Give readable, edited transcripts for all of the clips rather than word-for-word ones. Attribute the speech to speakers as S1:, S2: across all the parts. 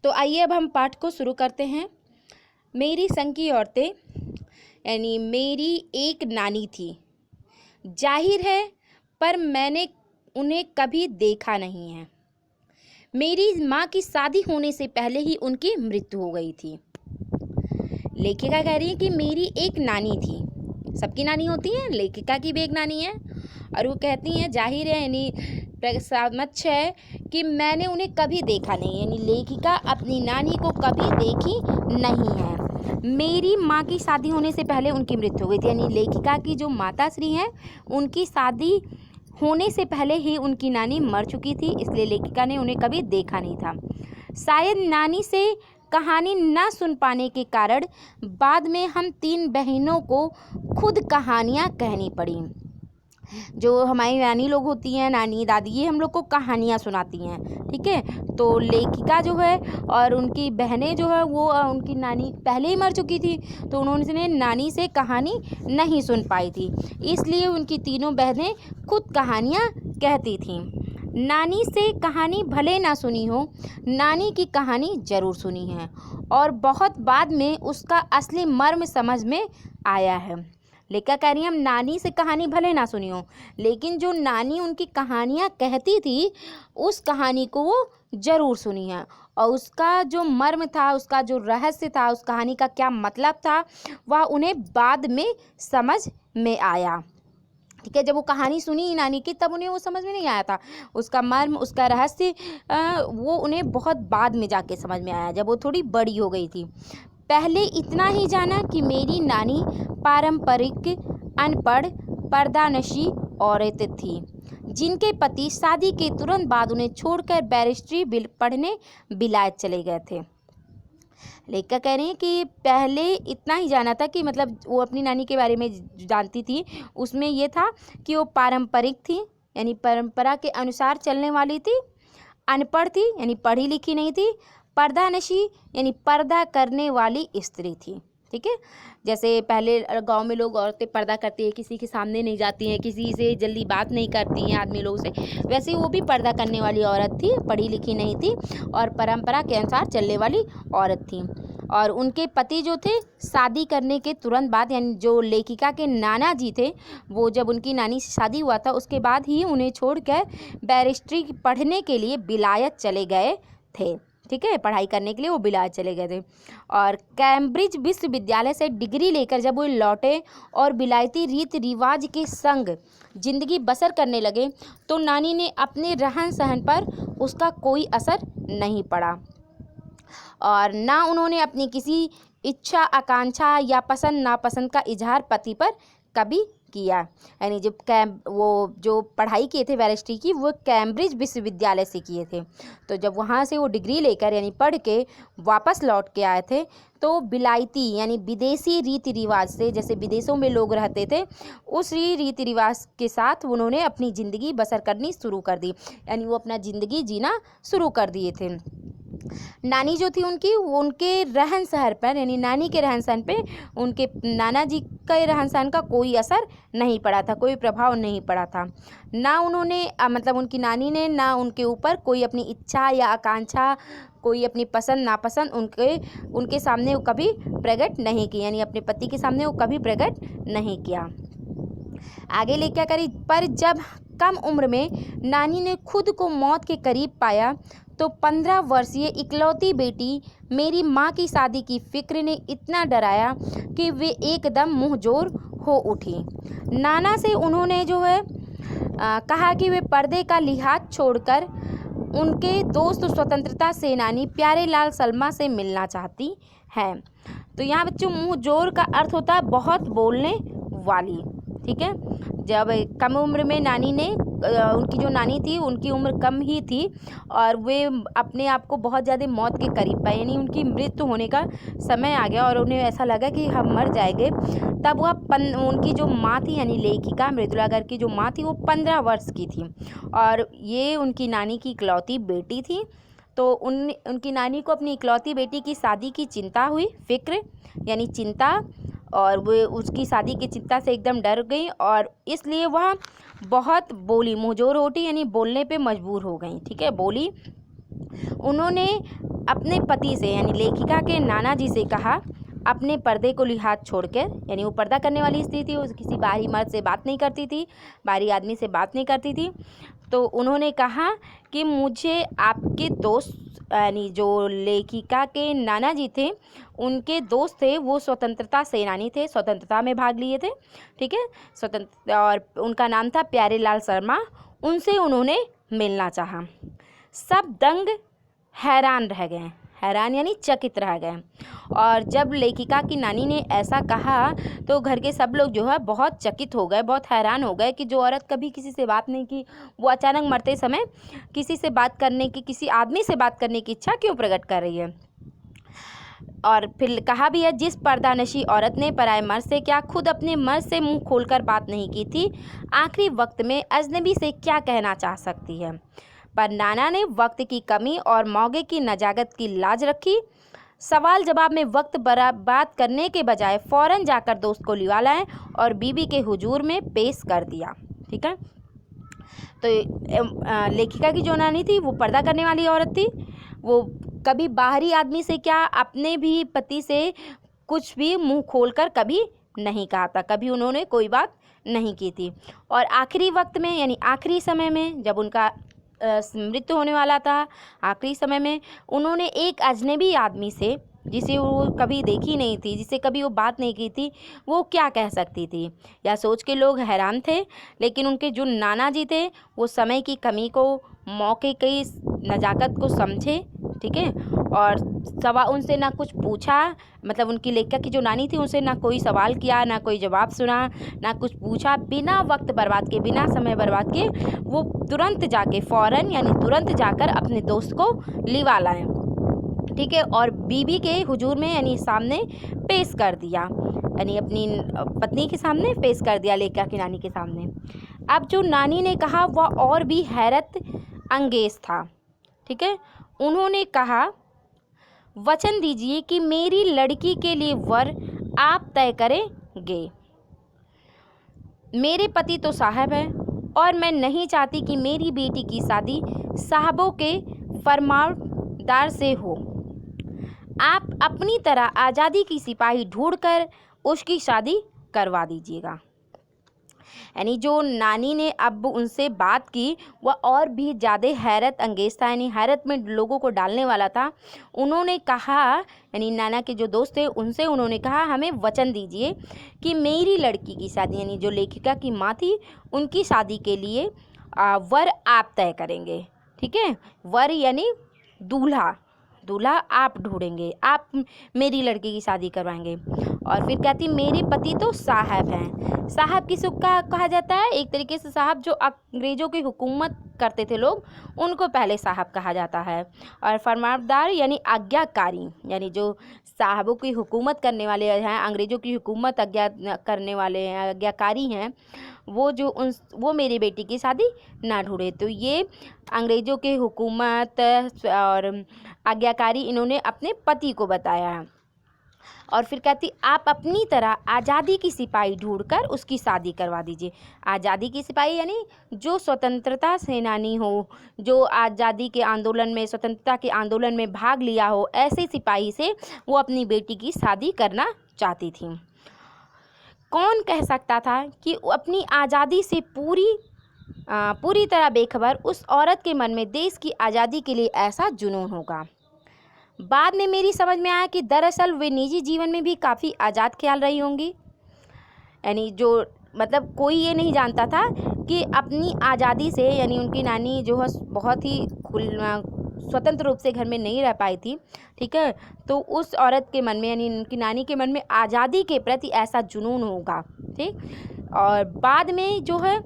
S1: तो आइए अब हम पाठ को शुरू करते हैं। मेरी संग की औरतें यानी मेरी एक नानी थी, जाहिर है पर मैंने उन्हें कभी देखा नहीं है। मेरी माँ की शादी होने से पहले ही उनकी मृत्यु हो गई थी। लेखिका कह रही है कि मेरी एक नानी थी। सबकी नानी होती है, लेखिका की भी एक नानी है। और वो कहती हैं जाहिर है यानी प्रसमक्ष है कि मैंने उन्हें कभी देखा नहीं, यानी लेखिका अपनी नानी को कभी देखी नहीं है। मेरी माँ की शादी होने से पहले उनकी मृत्यु हो गई थी, यानी लेखिका की जो माता श्री हैं उनकी शादी होने से पहले ही उनकी नानी मर चुकी थी, इसलिए लेखिका ने उन्हें कभी देखा नहीं था। शायद नानी से कहानी न सुन पाने के कारण बाद में हम 3 बहनों को खुद कहानियाँ कहनी पड़ी। जो हमारी नानी लोग होती हैं, नानी दादी, ये हम लोग को कहानियाँ सुनाती हैं, ठीक है। तो लेखिका जो है और उनकी बहनें जो है वो उनकी नानी पहले ही मर चुकी थी, तो उन्होंने नानी से कहानी नहीं सुन पाई थी, इसलिए उनकी तीनों बहनें खुद कहानियाँ कहती थीं। नानी से कहानी भले ना सुनी हो, नानी की कहानी ज़रूर सुनी है और बहुत बाद में उसका असली मर्म समझ में आया है। लेखिका कह रही है हम नानी से कहानी भले ना सुनी हो, लेकिन जो नानी उनकी कहानियाँ कहती थी उस कहानी को वो ज़रूर सुनी है और उसका जो मर्म था, उसका जो रहस्य था, उस कहानी का क्या मतलब था, वह उन्हें बाद में समझ में आया, ठीक है। जब वो कहानी सुनी नानी की तब उन्हें वो समझ में नहीं आया था, उसका मर्म, उसका रहस्य वो उन्हें बहुत बाद में जाके समझ में आया, जब वो थोड़ी बड़ी हो गई थी। पहले इतना ही जाना कि मेरी नानी पारंपरिक अनपढ़ पर्दानशी औरत थी, जिनके पति शादी के तुरंत बाद उन्हें छोड़कर बैरिस्ट्री पढ़ने विलायत चले गए थे। लेखिका कह रही हैं कि पहले इतना ही जाना था कि मतलब वो अपनी नानी के बारे में जानती थी, उसमें ये था कि वो पारंपरिक थी यानी परंपरा के अनुसार चलने वाली थी, अनपढ़ थी यानी पढ़ी लिखी नहीं थी, पर्दानशी यानी पर्दा करने वाली स्त्री थी, ठीक है। जैसे पहले गांव में लोग औरतें पर्दा करती है, किसी के सामने नहीं जाती हैं, किसी से जल्दी बात नहीं करती हैं आदमी लोगों से, वैसे वो भी पर्दा करने वाली औरत थी, पढ़ी लिखी नहीं थी और परंपरा के अनुसार चलने वाली औरत थी। और उनके पति जो थे शादी करने के तुरंत बाद, यानी जो लेखिका के नाना जी थे, वो जब उनकी नानी से शादी हुआ था उसके बाद ही उन्हें छोड़कर बैरिस्ट्री पढ़ने के लिए विलायत चले गए थे, ठीक है। पढ़ाई करने के लिए वो विलायत चले गए थे और कैम्ब्रिज विश्वविद्यालय से डिग्री लेकर जब वो लौटे और विलायती रीति रिवाज के संग जिंदगी बसर करने लगे तो नानी ने अपने रहन सहन पर उसका कोई असर नहीं पड़ा और ना उन्होंने अपनी किसी इच्छा, आकांक्षा या पसंद नापसंद का इजहार पति पर कभी किया। यानी जब वो जो पढ़ाई किए थे बैरिस्ट्री की, वो कैम्ब्रिज विश्वविद्यालय से किए थे, तो जब वहाँ से वो डिग्री लेकर यानी पढ़ के वापस लौट के आए थे तो विलायती यानी विदेशी रीति रिवाज से, जैसे विदेशों में लोग रहते थे, उस रीति रिवाज के साथ उन्होंने अपनी ज़िंदगी बसर करनी शुरू कर दी, यानी वो अपना ज़िंदगी जीना शुरू कर दिए थे। नानी जो थी उनकी, वो उनके रहन सहन पर यानी नानी के रहन सहन पे उनके नाना जी के रहन सहन का कोई असर नहीं पड़ा था, कोई प्रभाव नहीं पड़ा था। ना उन्होंने मतलब उनकी नानी ने ना उनके ऊपर कोई अपनी इच्छा या आकांक्षा, कोई अपनी पसंद नापसंद उनके सामने वो कभी प्रकट नहीं की, यानी अपने पति के सामने वो कभी प्रकट नहीं किया। आगे ले क्या करी, पर जब कम उम्र में नानी ने खुद को मौत के करीब पाया तो 15 वर्षीय इकलौती बेटी मेरी माँ की शादी की फिक्र ने इतना डराया कि वे एकदम मुंहजोर हो उठी। नाना से उन्होंने जो है कहा कि वे पर्दे का लिहाज छोड़कर उनके दोस्त स्वतंत्रता सेनानी प्यारेलाल सलमा से मिलना चाहती हैं। तो यहाँ बच्चों मुंहजोर का अर्थ होता है बहुत बोलने वाली, ठीक है। जब कम उम्र में नानी ने उनकी जो नानी थी उनकी उम्र कम ही थी और वे अपने आप को बहुत ज़्यादा मौत के करीब पाए, यानी उनकी मृत्यु होने का समय आ गया और उन्हें ऐसा लगा कि हम मर जाएंगे, तब वह उनकी जो माँ थी यानी लेखिका मृदुला गर्ग की जो माँ थी वो 15 वर्ष की थी और ये उनकी नानी की इकलौती बेटी थी। तो उनकी नानी को अपनी इकलौती बेटी की शादी की चिंता हुई, फिक्र यानी चिंता, और वो उसकी शादी की चिंता से एकदम डर गई और इसलिए वह बहुत बोली, मुंहजोर उठी यानी बोलने पे मजबूर हो गई, ठीक है, बोली। उन्होंने अपने पति से यानी लेखिका के नाना जी से कहा, अपने पर्दे को लिहाज छोड़कर, यानी वो पर्दा करने वाली स्त्री थी, वो किसी बाहरी मर्द से बात नहीं करती थी, बाहरी आदमी से बात नहीं करती थी। तो उन्होंने कहा कि मुझे आपके दोस्त, यानी जो लेखिका के नाना जी थे उनके दोस्त थे, वो स्वतंत्रता सेनानी थे, स्वतंत्रता में भाग लिए थे, ठीक है, स्वतंत्र, और उनका नाम था प्यारेलाल शर्मा। उनसे उन्होंने मिलना चाहा। सब दंग हैरान रह गए, हैरान यानी चकित रह गए। और जब लेखिका की नानी ने ऐसा कहा तो घर के सब लोग जो है बहुत चकित हो गए, बहुत हैरान हो गए कि जो औरत कभी किसी से बात नहीं की, वो अचानक मरते समय किसी से बात करने की, किसी आदमी से बात करने की इच्छा क्यों प्रकट कर रही है। और फिर कहा भी है, जिस पर्दानशी औरत ने पराए मर्द से क्या खुद अपने मर्द से मुंह खोलकर बात नहीं की थी, आखिरी वक्त में अजनबी से क्या कहना चाह सकती है। पर नाना ने वक्त की कमी और मौके की नजाकत की लाज रखी। सवाल जवाब में वक्त बर्बाद करने के बजाय फ़ौरन जाकर दोस्त को लिवा लाए और बीबी के हुजूर में पेश कर दिया। ठीक है, तो लेखिका की जो नानी थी वो पर्दा करने वाली औरत थी। वो कभी बाहरी आदमी से क्या, अपने भी पति से कुछ भी मुंह खोलकर कभी नहीं कहा था, कभी उन्होंने कोई बात नहीं की थी। और आखिरी वक्त में, यानी आखिरी समय में, जब उनका मृत्यु होने वाला था, आखिरी समय में उन्होंने एक अजनबी आदमी से, जिसे वो कभी देखी नहीं थी, जिसे कभी वो बात नहीं की थी, वो क्या कह सकती थी। यह सोच के लोग हैरान थे। लेकिन उनके जो नाना जी थे वो समय की कमी को, मौके की नज़ाकत को समझे, ठीक है, और उनसे ना कुछ पूछा, मतलब उनकी लेखिका की जो नानी थी उनसे ना कोई सवाल किया, ना कोई जवाब सुना, ना कुछ पूछा। बिना वक्त बर्बाद के, बिना समय बर्बाद के वो तुरंत जाके, फ़ौरन यानी तुरंत जाकर अपने दोस्त को लिवा लाए, ठीक है, और बीबी के हुजूर में यानी सामने पेश कर दिया, यानी अपनी पत्नी के सामने पेश कर दिया, लेखिका की नानी के सामने। अब जो नानी ने कहा वह और भी हैरत अंगेज था, ठीक है। उन्होंने कहा, वचन दीजिए कि मेरी लड़की के लिए वर आप तय करेंगे। मेरे पति तो साहब हैं और मैं नहीं चाहती कि मेरी बेटी की शादी साहबों के फरमानदार से हो। आप अपनी तरह आज़ादी की सिपाही ढूंढकर उसकी शादी करवा दीजिएगा। यानी जो नानी ने अब उनसे बात की वह और भी ज़्यादा हैरत अंगेज था, यानी हैरत में लोगों को डालने वाला था। उन्होंने कहा, यानी नाना के जो दोस्त थे उनसे उन्होंने कहा, हमें वचन दीजिए कि मेरी लड़की की शादी, यानी जो लेखिका की माँ थी उनकी शादी के लिए वर आप तय करेंगे, ठीक है। वर यानी दूल्हा, दूल्हा आप ढूंढेंगे, आप मेरी लड़की की शादी करवाएंगे। और फिर कहती, मेरे पति तो साहब हैं। साहब किसको कहा जाता है? एक तरीके से साहब जो अंग्रेज़ों की हुकूमत करते थे लोग, उनको पहले साहब कहा जाता है। और फरमानदार यानी आज्ञाकारी, यानी जो साहबों की हुकूमत करने वाले हैं, अंग्रेज़ों की हुकूमत आज्ञा करने वाले हैं, आज्ञाकारी हैं, वो मेरी बेटी की शादी ना ढूंढे। तो ये अंग्रेज़ों की हुकूमत और आज्ञाकारी इन्होंने अपने पति को बताया है। और फिर कहती, आप अपनी तरह आज़ादी की सिपाही ढूंढकर उसकी शादी करवा दीजिए। आज़ादी की सिपाही यानी जो स्वतंत्रता सेनानी हो, जो आज़ादी के आंदोलन में, स्वतंत्रता के आंदोलन में भाग लिया हो, ऐसे सिपाही से वो अपनी बेटी की शादी करना चाहती थी। कौन कह सकता था कि अपनी आज़ादी से पूरी तरह बेखबर उस औरत के मन में देश की आज़ादी के लिए ऐसा जुनून होगा। बाद में मेरी समझ में आया कि दरअसल वे निजी जीवन में भी काफ़ी आज़ाद ख्याल रही होंगी। यानी जो मतलब कोई ये नहीं जानता था कि अपनी आज़ादी से, यानी उनकी नानी जो है बहुत ही स्वतंत्र रूप से घर में नहीं रह पाई थी, ठीक है, तो उस औरत के मन में, यानी उनकी नानी के मन में आज़ादी के प्रति ऐसा जुनून होगा, ठीक। और बाद में जो है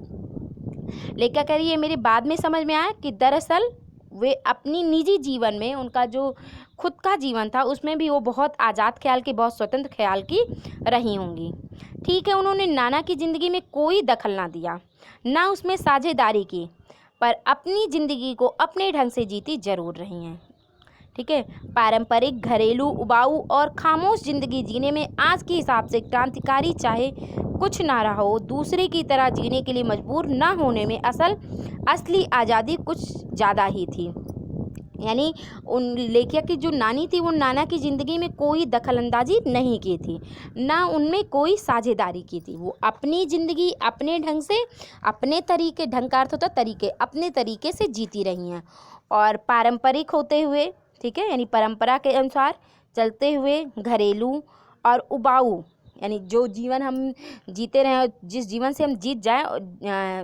S1: लेखिका कह रही है, मेरे बाद में समझ में आया कि दरअसल वे अपनी निजी जीवन में, उनका जो खुद का जीवन था उसमें भी वो बहुत आज़ाद ख्याल की, बहुत स्वतंत्र ख्याल की रही होंगी, ठीक है। उन्होंने नाना की ज़िंदगी में कोई दखल ना दिया, ना उसमें साझेदारी की, पर अपनी ज़िंदगी को अपने ढंग से जीती जरूर रही हैं, ठीक है। पारंपरिक, घरेलू, उबाऊ और खामोश ज़िंदगी जीने में आज के हिसाब से क्रांतिकारी चाहे कुछ ना रहा हो, दूसरे की तरह जीने के लिए मजबूर ना होने में असली आज़ादी कुछ ज़्यादा ही थी। यानी उन लेखिका की जो नानी थी वो नाना की ज़िंदगी में कोई दखलंदाजी नहीं की थी, ना उनमें कोई साझेदारी की थी। वो अपनी ज़िंदगी अपने ढंग से, अपने तरीके, ढंग का अर्थ होता है तरीके, अपने तरीके से जीती रही हैं और पारंपरिक होते हुए, ठीक है, यानी परंपरा के अनुसार चलते हुए घरेलू और उबाऊ, यानी जो जीवन हम जीते रहे, जिस जीवन से हम जीत जाए,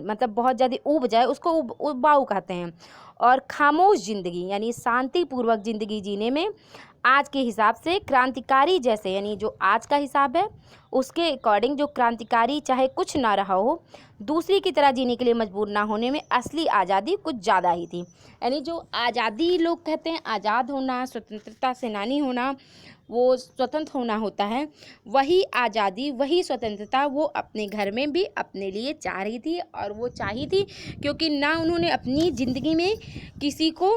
S1: मतलब बहुत ज़्यादा ऊब जाए, उसको उबाऊ कहते हैं। और खामोश ज़िंदगी यानी शांतिपूर्वक ज़िंदगी जीने में आज के हिसाब से क्रांतिकारी जैसे, यानी जो आज का हिसाब है उसके अकॉर्डिंग जो क्रांतिकारी चाहे कुछ ना रहा हो, दूसरी की तरह जीने के लिए मजबूर ना होने में असली आज़ादी कुछ ज़्यादा ही थी। यानी जो आज़ादी लोग कहते हैं, आज़ाद होना, स्वतंत्रता सेनानी होना, वो स्वतंत्र होना होता है, वही आज़ादी, वही स्वतंत्रता वो अपने घर में भी अपने लिए चाह रही थी। और वो चाही थी क्योंकि ना उन्होंने अपनी ज़िंदगी में किसी को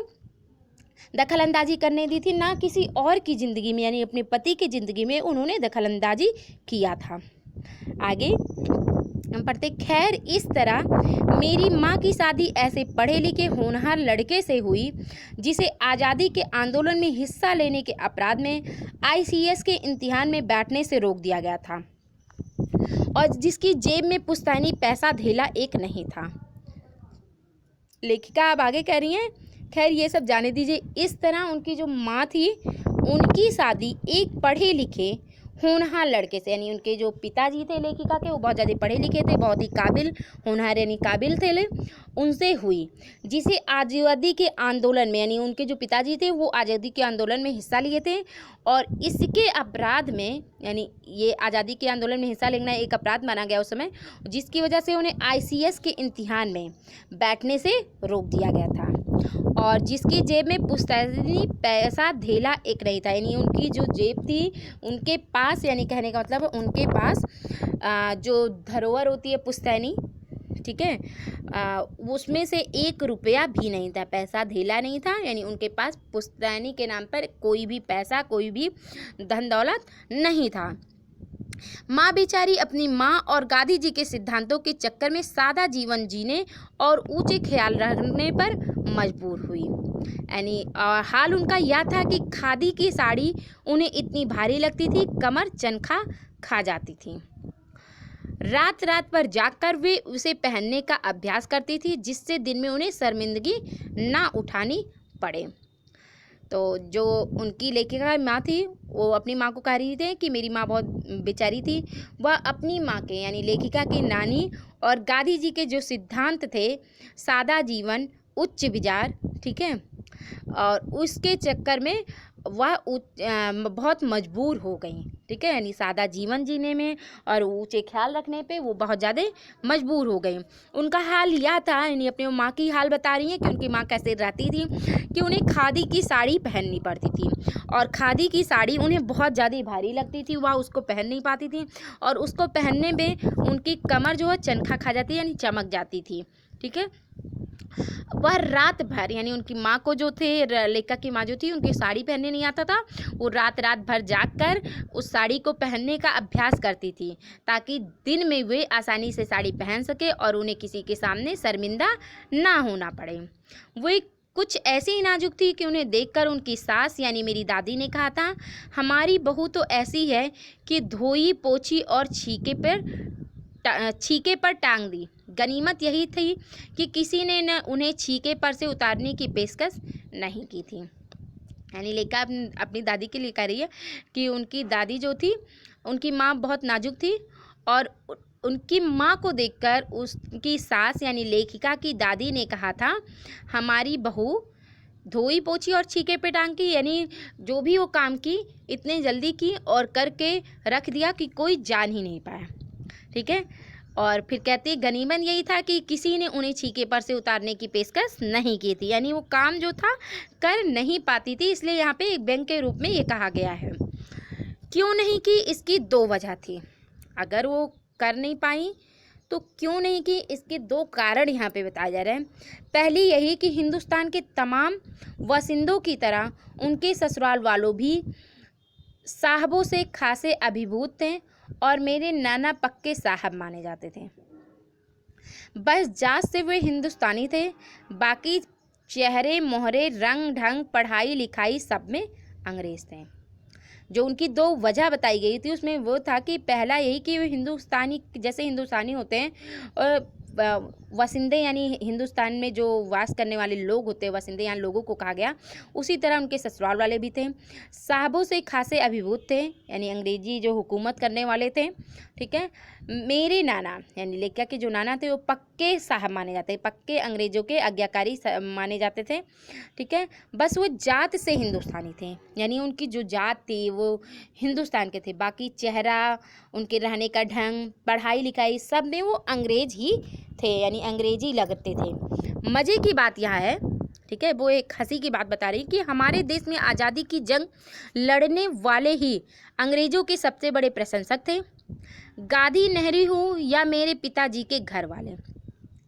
S1: दखलंदाजी करने दी थी, ना किसी और की ज़िंदगी में, यानी अपने पति की ज़िंदगी में उन्होंने दखलंदाजी किया था। आगे हम पढ़ते, खैर इस तरह मेरी माँ की शादी ऐसे पढ़े लिखे होनहार लड़के से हुई जिसे आज़ादी के आंदोलन में हिस्सा लेने के अपराध में ICS के इम्तिहान में बैठने से रोक दिया गया था और जिसकी जेब में पुश्तैनी पैसा धेला एक नहीं था। लेखिका अब आगे कह रही हैं, खैर ये सब जाने दीजिए। इस तरह उनकी जो माँ थी उनकी शादी एक पढ़े लिखे होनहार लड़के से, यानी उनके जो पिताजी थे लेखिका के, वो बहुत ज़्यादा पढ़े लिखे थे, बहुत ही काबिल, होनहार यानी काबिल थे, उनसे हुई जिसे आज़ादी के आंदोलन में, यानी उनके जो पिताजी थे वो आज़ादी के आंदोलन में हिस्सा लिए थे और इसके अपराध में, यानी ये आज़ादी के आंदोलन में हिस्सा लेना एक अपराध माना गया उस समय, जिसकी वजह से उन्हें ICS के इम्तिहान में बैठने से रोक दिया गया था और जिसकी जेब में पुश्तैनी पैसा धेला एक नहीं था। यानी उनकी जो जेब थी उनके पास, यानी कहने का मतलब उनके पास जो धरोहर होती है पुश्तैनी, ठीक है, उसमें से 1 रुपया भी नहीं था, पैसा धेला नहीं था, यानी उनके पास पुश्तैनी के नाम पर कोई भी पैसा, कोई भी धन दौलत नहीं था। माँ बेचारी अपनी माँ और गांधी जी के सिद्धांतों के चक्कर में सादा जीवन जीने और ऊंचे ख्याल रखने पर मजबूर हुई। यानी हाल उनका यह था कि खादी की साड़ी उन्हें इतनी भारी लगती थी, कमर चनखा खा जाती थी। रात रात पर जागकर वे उसे पहनने का अभ्यास करती थी जिससे दिन में उन्हें शर्मिंदगी ना उठानी पड़े। तो जो उनकी लेखिका माँ थी वो अपनी माँ को कह रही थी कि मेरी माँ बहुत बेचारी थी, वह अपनी माँ के, यानी लेखिका की नानी और गांधी जी के जो सिद्धांत थे, सादा जीवन, उच्च विचार, ठीक है, और उसके चक्कर में वह बहुत मजबूर हो गई, ठीक है, यानी सादा जीवन जीने में और ऊंचे ख्याल रखने पे वो बहुत ज़्यादा मजबूर हो गई। उनका हाल यह था, यानी अपनी माँ की हाल बता रही हैं कि उनकी माँ कैसे रहती थी, कि उन्हें खादी की साड़ी पहननी पड़ती थी और खादी की साड़ी उन्हें बहुत ज़्यादा भारी लगती थी, वह उसको पहन नहीं पाती थी और उसको पहनने में उनकी कमर जो है चनखा खा जाती, यानी चमक जाती थी, ठीक है। वह रात भर, यानी उनकी माँ को जो थे, लेखिका की माँ जो थी, उनकी साड़ी पहनने नहीं आता था, वो रात रात भर जागकर उस साड़ी को पहनने का अभ्यास करती थी ताकि दिन में वे आसानी से साड़ी पहन सके और उन्हें किसी के सामने शर्मिंदा ना होना पड़े। वे कुछ ऐसी ही नाजुक थी कि उन्हें देखकर उनकी सास, यानी मेरी दादी ने कहा था, हमारी बहू तो ऐसी है कि धोई पोछी और छीके पर टांग दी। गनीमत यही थी कि किसी ने न उन्हें छीके पर से उतारने की पेशकश नहीं की थी। यानी लेखिका अपनी दादी के लिए कह रही है कि उनकी दादी जो थी, उनकी माँ बहुत नाजुक थी और उनकी माँ को देखकर उसकी सास, यानी लेखिका की दादी ने कहा था, हमारी बहू धोई पोछी और छीके पे टांग की, यानी जो भी वो काम की इतने जल्दी की और करके रख दिया कि कोई जान ही नहीं पाया, ठीक है। और फिर कहती है, गनीमत यही था कि किसी ने उन्हें छीके पर से उतारने की पेशकश नहीं की थी, यानी वो काम जो था कर नहीं पाती थी, इसलिए यहाँ पे एक व्यंग्य के रूप में ये कहा गया है। क्यों नहीं की, इसकी 2 वजह थी। अगर वो कर नहीं पाई तो क्यों नहीं की, इसके 2 कारण यहाँ पे बताए जा रहे हैं। पहली यही कि हिंदुस्तान के तमाम वसिंदों की तरह उनके ससुराल वालों भी साहबों से खासे अभिभूत थे और मेरे नाना पक्के साहब माने जाते थे। बस जात से वे हिंदुस्तानी थे, बाकी चेहरे मोहरे रंग ढंग पढ़ाई लिखाई सब में अंग्रेज थे। जो उनकी दो वजह बताई गई थी उसमें वो था कि पहला यही कि वो हिंदुस्तानी, जैसे हिंदुस्तानी होते हैं और वसिंदे यानी हिंदुस्तान में जो वास करने वाले लोग होते हैं, वसिंदे यहाँ लोगों को कहा गया, उसी तरह उनके ससुराल वाले भी थे। साहबों से खासे अभिभूत थे, यानी अंग्रेजी जो हुकूमत करने वाले थे। ठीक है। मेरे नाना यानी लेखिका के जो नाना थे वो पक्के साहब माने जाते हैं, पक्के अंग्रेजों के आज्ञाकारी माने जाते थे। ठीक है। बस वो जात से हिंदुस्तानी थे, यानी उनकी जो जात थी वो हिंदुस्तान के थे, बाकी चेहरा, उनके रहने का ढंग, पढ़ाई लिखाई सब में वो अंग्रेज ही थे, यानी अंग्रेजी लगते थे। मज़े की बात यह है, ठीक है, वो एक हंसी की बात बता रही कि हमारे देश में आज़ादी की जंग लड़ने वाले ही अंग्रेज़ों के सबसे बड़े प्रशंसक थे, गांधी नेहरू हो या मेरे पिताजी के घर वाले।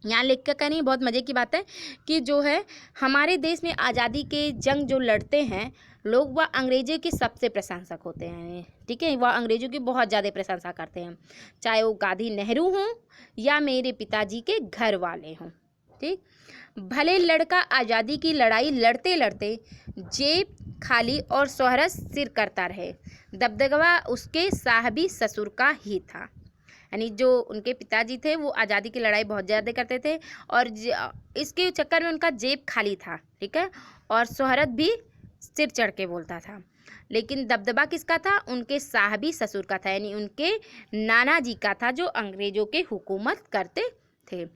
S1: यहाँ लिख कर कहनी बहुत मज़े की बात है कि जो है हमारे देश में आज़ादी के जंग जो लड़ते हैं लोग, वह अंग्रेज़ों के सबसे प्रशंसक होते हैं। ठीक है, वह अंग्रेज़ों की बहुत ज़्यादा प्रशंसा करते हैं, चाहे वो गांधी नेहरू हों या मेरे पिताजी के घर वाले हों। ठीक। भले लड़का आज़ादी की लड़ाई लड़ते लड़ते जेब खाली और शोहरत सिर करता रहे, दबदबा उसके साहबी ससुर का ही था। यानी जो उनके पिताजी थे वो आज़ादी की लड़ाई बहुत ज़्यादा करते थे और इसके चक्कर में उनका जेब खाली था। ठीक है। और शोहरत भी सिर चढ़ के बोलता था, लेकिन दबदबा किसका था? उनके साहबी ससुर का था, यानी उनके नाना जी का था जो अंग्रेज़ों के हुकूमत करते थे।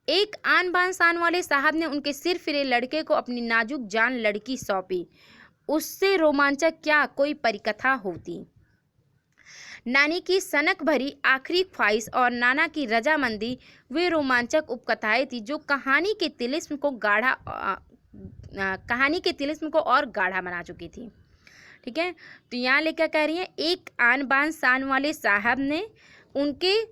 S1: एक आन बान शान वाले साहब ने उनके सिर फिरे लड़के को अपनी नाजुक जान लड़की सौंपी। उससे रोमांचक क्या कोई परिकथा होती। नानी की सनक भरी आखिरी ख्वाहिश और नाना की रजामंदी वे रोमांचक उपकथाएं थी जो कहानी के तिलिस्म को और गाढ़ा बना चुकी थी। ठीक है। तो यहाँ लेकर कह रही है एक आन बान शान वाले साहब ने उनके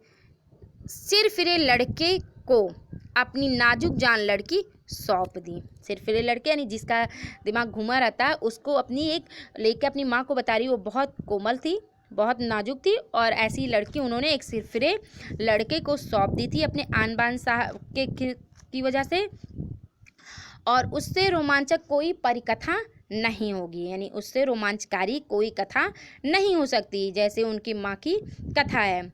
S1: सिर फिरे लड़के को अपनी नाजुक जान लड़की सौंप दी। सिर फिरे लड़के यानी जिसका दिमाग घुमा रहता है उसको अपनी एक लेके अपनी माँ को बता रही, वो बहुत कोमल थी, बहुत नाजुक थी, और ऐसी लड़की उन्होंने एक सिर फिरे लड़के को सौंप दी थी अपने आन बान साहब की वजह से, और उससे रोमांचक कोई परिकथा नहीं होगी, यानी उससे रोमांचकारी कोई कथा नहीं हो सकती जैसे उनकी माँ की कथा है।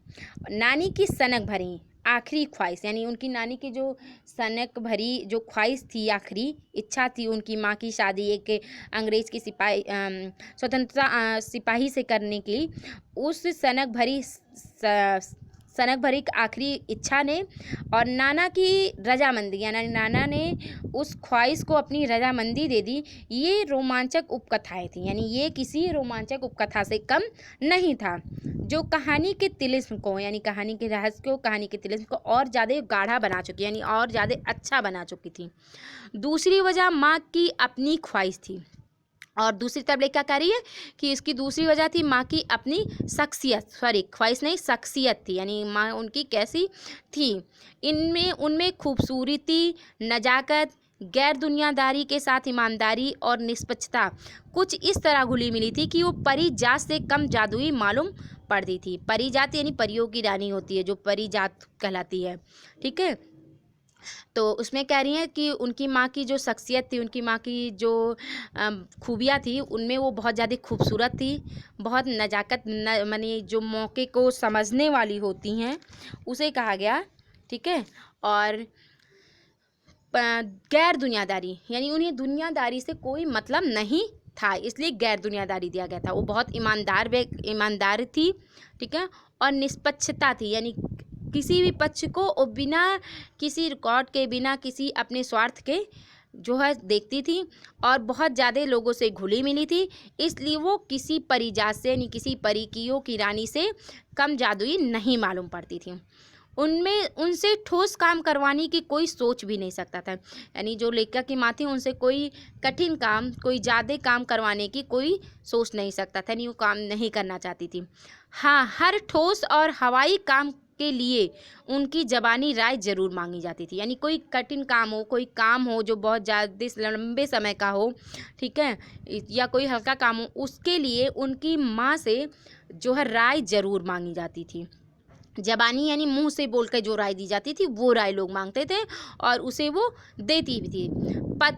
S1: नानी की सनक भरी आखिरी ख्वाहिश, यानी उनकी नानी की जो सनक भरी जो ख्वाहिश थी, आखिरी इच्छा थी उनकी माँ की शादी एक अंग्रेज़ की सिपाही स्वतंत्रता सिपाही से करने की, उस सनक भरी आखिरी इच्छा ने और नाना की रजामंदी, यानी नाना ने उस ख्वाहिश को अपनी रजामंदी दे दी। ये रोमांचक उपकथाएं थी, यानी ये किसी रोमांचक उपकथा से कम नहीं था जो कहानी के तिलिस्म को, यानी कहानी के रहस्य को, कहानी के तिलिस्म को और ज़्यादा गाढ़ा बना चुकी, यानी और ज़्यादा अच्छा बना चुकी थी। दूसरी वजह माँ की अपनी ख्वाहिश थी, और दूसरी तरफ लेकर क्या कह रही है कि इसकी दूसरी वजह थी माँ की अपनी शख्सियत, सॉरी ख्वाहिश नहीं शख्सियत थी, यानी माँ उनकी कैसी थी, उनमें खूबसूरती, नज़ाकत, गैर दुनियादारी के साथ ईमानदारी और निष्पक्षता कुछ इस तरह घुली मिली थी कि वो परी जात से कम जादुई मालूम पड़ती थी। परी जात यानी परियों की रानी होती है जो परी जात कहलाती है। ठीक है। तो उसमें कह रही हैं कि उनकी माँ की जो शख्सियत थी, उनकी माँ की जो खूबियाँ थी, उनमें वो बहुत ज़्यादा खूबसूरत थी, बहुत नज़ाकत माने जो मौके को समझने वाली होती हैं उसे कहा गया। ठीक है। और गैर दुनियादारी, यानी उन्हें दुनियादारी से कोई मतलब नहीं था, इसलिए गैर दुनियादारी दिया गया था। वो बहुत ईमानदार थी। ठीक है। और निष्पक्षता थी, यानी किसी भी पक्ष को बिना किसी रिकॉर्ड के, बिना किसी अपने स्वार्थ के जो है देखती थी, और बहुत ज़्यादा लोगों से घुली मिली थी, इसलिए वो किसी परिजात से यानी किसी परिकियों की रानी से कम जादुई नहीं मालूम पड़ती थी। उनसे ठोस काम करवाने की कोई सोच भी नहीं सकता था, यानी जो लेखिका की माँ थी उनसे कोई कठिन काम, कोई ज़्यादा काम करवाने की कोई सोच नहीं सकता था, यानी वो काम नहीं करना चाहती थी। हाँ, हर ठोस और हवाई काम के लिए उनकी ज़बानी राय ज़रूर मांगी जाती थी, यानी कोई कठिन काम हो, कोई काम हो जो बहुत ज़्यादा लंबे समय का हो, ठीक है, या कोई हल्का काम हो, उसके लिए उनकी माँ से जो है राय ज़रूर मांगी जाती थी। ज़बानी यानी मुंह से बोल कर जो राय दी जाती थी वो राय लोग मांगते थे और उसे वो देती भी थी।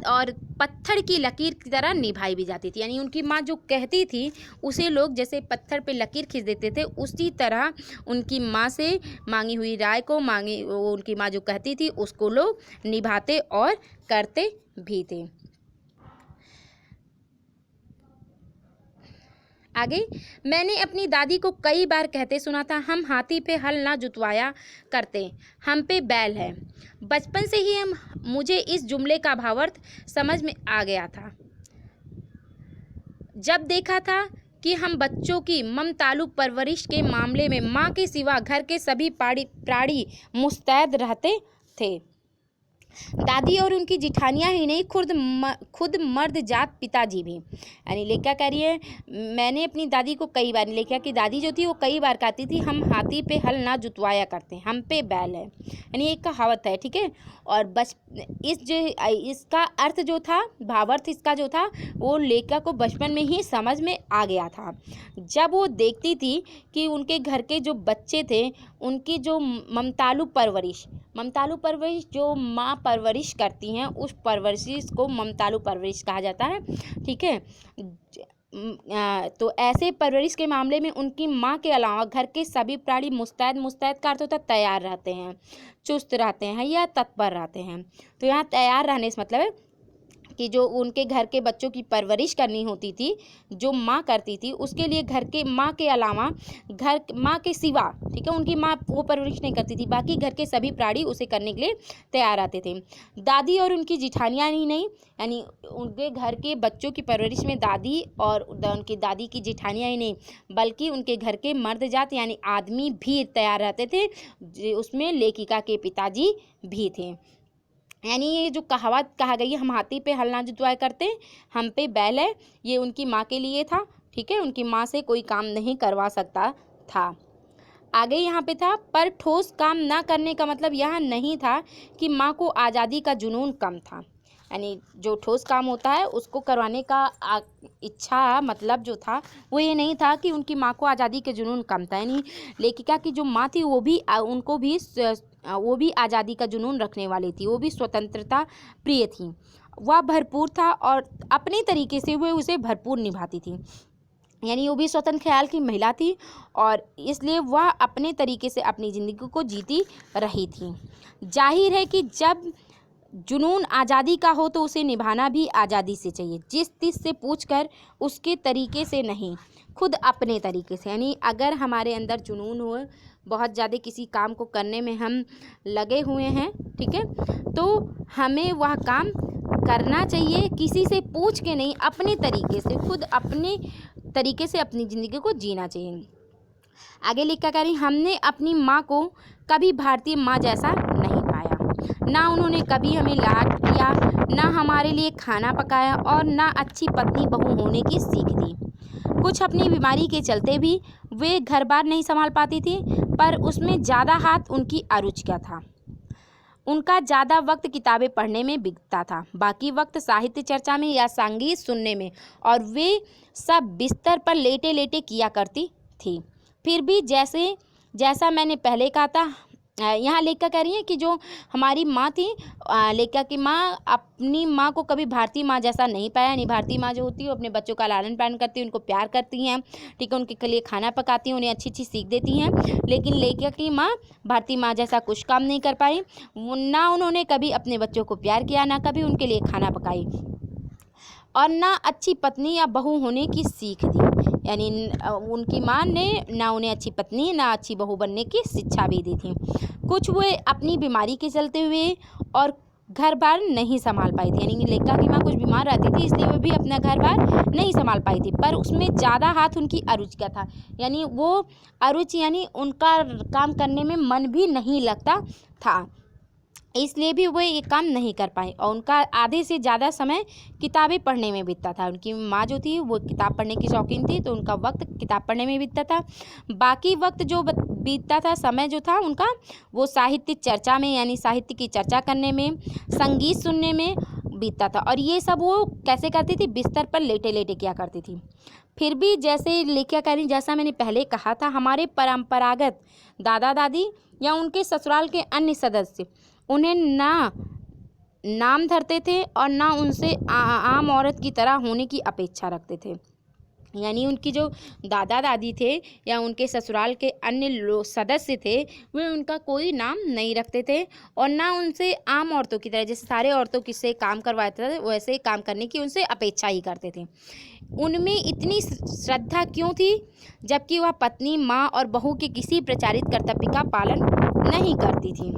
S1: और पत्थर की लकीर की तरह निभाई भी जाती थी, यानी उनकी माँ जो कहती थी उसे लोग जैसे पत्थर पे लकीर खींच देते थे, उसी तरह उनकी माँ से मांगी हुई राय को उनकी माँ जो कहती थी उसको लोग निभाते और करते भी थे। आगे, मैंने अपनी दादी को कई बार कहते सुना था, हम हाथी पे हल ना जुतवाया करते, हम पे बैल है। बचपन से ही मुझे इस जुमले का भावार्थ समझ में आ गया था। जब देखा था कि हम बच्चों की ममतालु परवरिश के मामले में माँ के सिवा घर के सभी प्राणी मुस्तैद रहते थे। दादी और उनकी जिठानियाँ ही नहीं, खुद मर्द जात पिताजी भी। यानी लेखिका कह रही है, मैंने अपनी दादी को कई बार, लेखिका की दादी जो थी वो कई बार कहती थी, हम हाथी पे हल ना जुतवाया करते, हम पे बैल है। यानी एक कहावत है, ठीक है। और इसका अर्थ जो था, भावार्थ इसका जो था, वो लेखिका को बचपन में ही समझ में आ गया था। जब वो देखती थी कि उनके घर के जो बच्चे थे उनकी जो ममतालु परवरिश जो माँ परवरिश करती हैं, उस परवरिश को ममतालु परवरिश कहा जाता है, ठीक है। तो ऐसे परवरिश के मामले में उनकी माँ के अलावा घर के सभी प्राणी मुस्तैद का अर्थ होता है तैयार रहते हैं, चुस्त रहते हैं या तत्पर रहते हैं। तो यहाँ तैयार रहने से मतलब है कि जो उनके घर के बच्चों की परवरिश करनी होती थी, जो माँ करती थी, उसके लिए घर के माँ के अलावा माँ के सिवा, ठीक है, उनकी माँ वो परवरिश नहीं करती थी, बाकी घर के सभी प्राणी उसे करने के लिए तैयार आते थे। दादी और उनकी जिठानियाँ ही नहीं, यानी उनके घर के बच्चों की परवरिश में दादी और उनकी दादी की जिठानियाँ ही नहीं, बल्कि उनके घर के मर्द जात यानी आदमी भी तैयार रहते थे, उसमें लेखिका के पिताजी भी थे। यानी ये जो कहावत कहा गई है, हम हाथी पे हल ना जुतवाया करते, हम पे बैल है, ये उनकी माँ के लिए था, ठीक है। उनकी माँ से कोई काम नहीं करवा सकता था। आगे यहाँ पे था, पर ठोस काम ना करने का मतलब यह नहीं था कि माँ को आज़ादी का जुनून कम था। यानी जो ठोस काम होता है उसको करवाने का इच्छा मतलब जो था वो ये नहीं था कि उनकी माँ को आज़ादी के जुनून कम था। यानी लेखिका की जो माँ थी वो भी आज़ादी का जुनून रखने वाली थी, वो भी स्वतंत्रता प्रिय थी। वह भरपूर था और अपने तरीके से वह उसे भरपूर निभाती थी। यानी वो भी स्वतंत्र ख्याल की महिला थी और इसलिए वह अपने तरीके से अपनी ज़िंदगी को जीती रही थी। जाहिर है कि जब जुनून आज़ादी का हो तो उसे निभाना भी आज़ादी से चाहिए, जिस तिस से पूछकर, उसके तरीके से नहीं, खुद अपने तरीके से। यानी अगर हमारे अंदर जुनून हो, बहुत ज़्यादा किसी काम को करने में हम लगे हुए हैं, ठीक है, तो हमें वह काम करना चाहिए, किसी से पूछ के नहीं, अपने तरीके से, खुद अपने तरीके से अपनी ज़िंदगी को जीना चाहिए। आगे लिखा करें, हमने अपनी माँ को कभी भारतीय माँ जैसा नहीं पाया, ना उन्होंने कभी हमें लाड किया, ना हमारे लिए खाना पकाया और ना अच्छी पत्नी बहू होने की सीख दी। कुछ अपनी बीमारी के चलते भी वे घर बार नहीं संभाल पाती थी, पर उसमें ज़्यादा हाथ उनकी अरुचि का था। उनका ज़्यादा वक्त किताबें पढ़ने में बीतता था, बाकी वक्त साहित्य चर्चा में या संगीत सुनने में, और वे सब बिस्तर पर लेटे लेटे किया करती थी। फिर भी जैसा मैंने पहले कहा था, यहाँ लेखिका कह रही है कि जो हमारी माँ थी, लेखिका की माँ अपनी माँ को कभी भारतीय माँ जैसा नहीं पाया। यानी भारतीय माँ जो होती है वो अपने बच्चों का लालन पालन करती है, उनको प्यार करती हैं, ठीक है, उनके लिए खाना पकाती हैं, उन्हें अच्छी अच्छी सीख देती हैं। लेकिन लेखिका की माँ भारतीय माँ जैसा कुछ काम नहीं कर पाई, ना उन्होंने कभी अपने बच्चों को प्यार किया, ना कभी उनके लिए खाना पकाई, और ना अच्छी पत्नी या बहू होने की सीख दी। यानी उनकी माँ ने ना उन्हें अच्छी पत्नी ना अच्छी बहू बनने की शिक्षा भी दी थी। कुछ वे अपनी बीमारी के चलते हुए और घर बार नहीं संभाल पाई थी। यानी लेखिका की माँ कुछ बीमार रहती थी, इसलिए वो भी अपना घर बार नहीं संभाल पाई थी, पर उसमें ज़्यादा हाथ उनकी अरुचि का था। यानी वो अरुचि यानी उनका काम करने में मन भी नहीं लगता था, इसलिए भी वो ये काम नहीं कर पाए, और उनका आधे से ज़्यादा समय किताबें पढ़ने में बीतता था। उनकी माँ जो थी वो किताब पढ़ने की शौकीन थी, तो उनका वक्त किताब पढ़ने में बीतता था। बाकी वक्त जो बीतता था, समय जो था उनका, वो साहित्य चर्चा में, यानी साहित्य की चर्चा करने में, संगीत सुनने में, बीतता था। और ये सब वो कैसे करती थी, बिस्तर पर लेटे लेटे किया करती थी। फिर भी जैसे लेखिका कह रही, जैसा मैंने पहले कहा था, हमारे परंपरागत दादा दादी या उनके ससुराल के अन्य सदस्य उन्हें ना नाम धरते थे और ना उनसे आम औरत की तरह होने की अपेक्षा रखते थे। यानी उनकी जो दादा दादी थे या उनके ससुराल के अन्य सदस्य थे, वे उनका कोई नाम नहीं रखते थे और ना उनसे आम औरतों की तरह, जैसे सारे औरतों किससे काम करवाते थे वैसे काम करने की उनसे अपेक्षा ही करते थे। उनमें इतनी श्रद्धा क्यों थी, जबकि वह पत्नी, माँ और बहू के किसी प्रचारित कर्तव्य का पालन नहीं करती थी।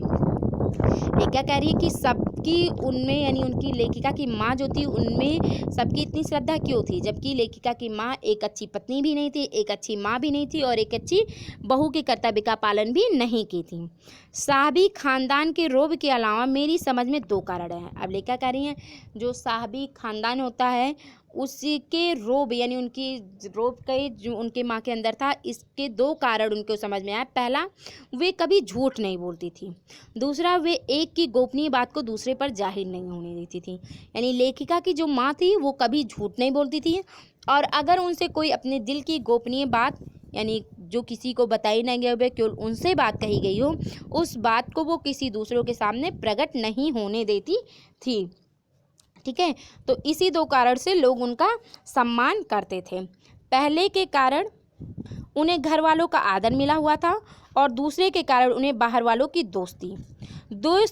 S1: लेखिका कह रही है कि सबकी उनमें, यानी उनकी लेखिका की माँ जो थी, उनमें सबकी इतनी श्रद्धा क्यों थी, जबकि लेखिका की माँ एक अच्छी पत्नी भी नहीं थी, एक अच्छी माँ भी नहीं थी और एक अच्छी बहू के कर्तव्य का पालन भी नहीं की थी। साहबी खानदान के रोब के अलावा मेरी समझ में 2 कारण हैं। अब लेखिका कह रही हैं जो साहबी खानदान होता है उसके रोब, यानी उनकी रोब के जो उनके माँ के अंदर था, इसके 2 कारण उनको समझ में आया। पहला, वे कभी झूठ नहीं बोलती थी। दूसरा, वे एक की गोपनीय बात को दूसरे पर जाहिर नहीं होने देती थी। यानी लेखिका की जो माँ थी वो कभी झूठ नहीं बोलती थी और अगर उनसे कोई अपने दिल की गोपनीय बात, यानी जो किसी को बताई नहीं गई, केवल उनसे बात कही गई हो, उस बात को वो किसी दूसरों के सामने प्रकट नहीं होने देती थी। ठीक है, तो इसी 2 कारण से लोग उनका सम्मान करते थे। पहले के कारण उन्हें घर वालों का आदर मिला हुआ था और दूसरे के कारण उन्हें बाहर वालों की दोस्ती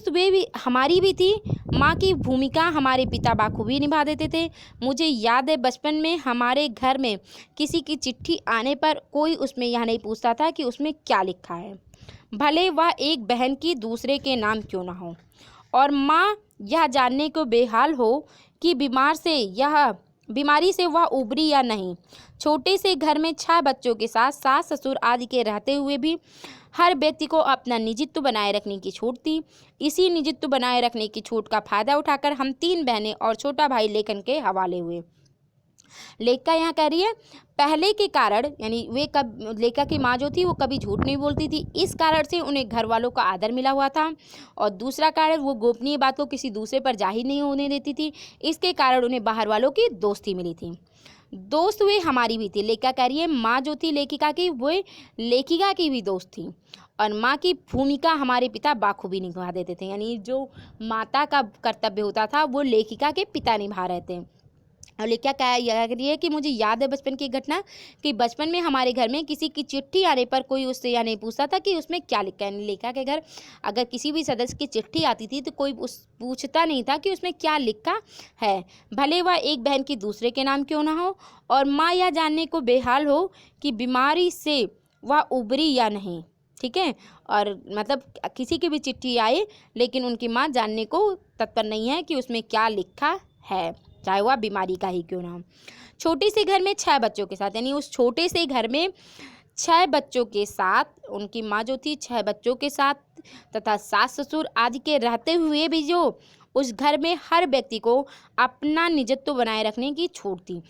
S1: वे भी हमारी भी थी। माँ की भूमिका हमारे पिता बाखूबी निभा देते थे। मुझे याद है बचपन में हमारे घर में किसी की चिट्ठी आने पर कोई उसमें यह नहीं पूछता था कि उसमें क्या लिखा है, भले वह एक बहन की दूसरे के नाम क्यों ना हो, और माँ यह जानने को बेहाल हो कि बीमारी से वह उबरी या नहीं। छोटे से घर में 6 बच्चों के साथ सास ससुर आदि के रहते हुए भी हर व्यक्ति को अपना निजित्व बनाए रखने की छूट थी। इसी निजित्व बनाए रखने की छूट का फायदा उठाकर हम 3 बहनें और छोटा भाई लेखन के हवाले हुए। लेखिका यहाँ कह रही है पहले के कारण, यानी लेखिका की माँ जो थी वो कभी झूठ नहीं बोलती थी, इस कारण से उन्हें घर वालों का आदर मिला हुआ था। और दूसरा कारण, वो गोपनीय बात को किसी दूसरे पर जाहिर नहीं होने देती थी, इसके कारण उन्हें बाहर वालों की दोस्ती मिली थी। दोस्त वे हमारी भी थी। लेखिका कह रही है माँ जो थी लेखिका की, वो लेखिका की भी दोस्त थी और माँ की भूमिका हमारे पिता बाखूबी निभा देते थे। यानी जो माता का कर्तव्य होता था वो लेखिका के पिता निभा रहे थे। और लेखिका कह रही है कि मुझे याद है बचपन की घटना कि बचपन में हमारे घर में किसी की चिट्ठी आने पर कोई उससे यह नहीं पूछता था कि उसमें क्या लिखा है। लेखिका के घर अगर किसी भी सदस्य की चिट्ठी आती थी तो कोई पूछता नहीं था कि उसमें क्या लिखा है, भले वह एक बहन की दूसरे के नाम क्यों ना हो, और माँ यह जानने को बेहाल हो कि बीमारी से वह उबरी या नहीं। ठीक है, और मतलब किसी की भी चिट्ठी आए लेकिन उनकी माँ जानने को तत्पर नहीं है कि उसमें क्या लिखा है, चाहे वह बीमारी का ही क्यों ना हो। छोटे से घर में 6 बच्चों के साथ, यानी उस छोटे से घर में 6 बच्चों के साथ उनकी माँ जो थी 6 बच्चों के साथ तथा सास ससुर आदि के रहते हुए भी जो उस घर में हर व्यक्ति को अपना निजत्व बनाए रखने की छूट थी।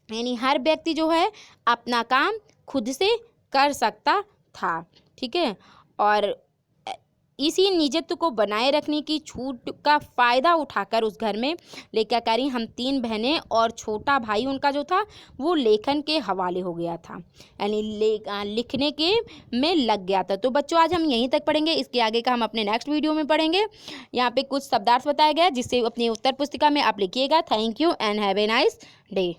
S1: यानी हर व्यक्ति जो है अपना काम खुद से कर सकता था। ठीक है, और इसी निजत्व को बनाए रखने की छूट का फ़ायदा उठाकर उस घर में लेखिका कह रही हम 3 बहनें और छोटा भाई उनका जो था वो लेखन के हवाले हो गया था, यानी लिखने के में लग गया था। तो बच्चों आज हम यहीं तक पढ़ेंगे, इसके आगे का हम अपने नेक्स्ट वीडियो में पढ़ेंगे। यहाँ पे कुछ शब्दार्थ बताया गया जिससे अपनी उत्तर पुस्तिका में आप लिखिएगा। Thank you and have a nice day.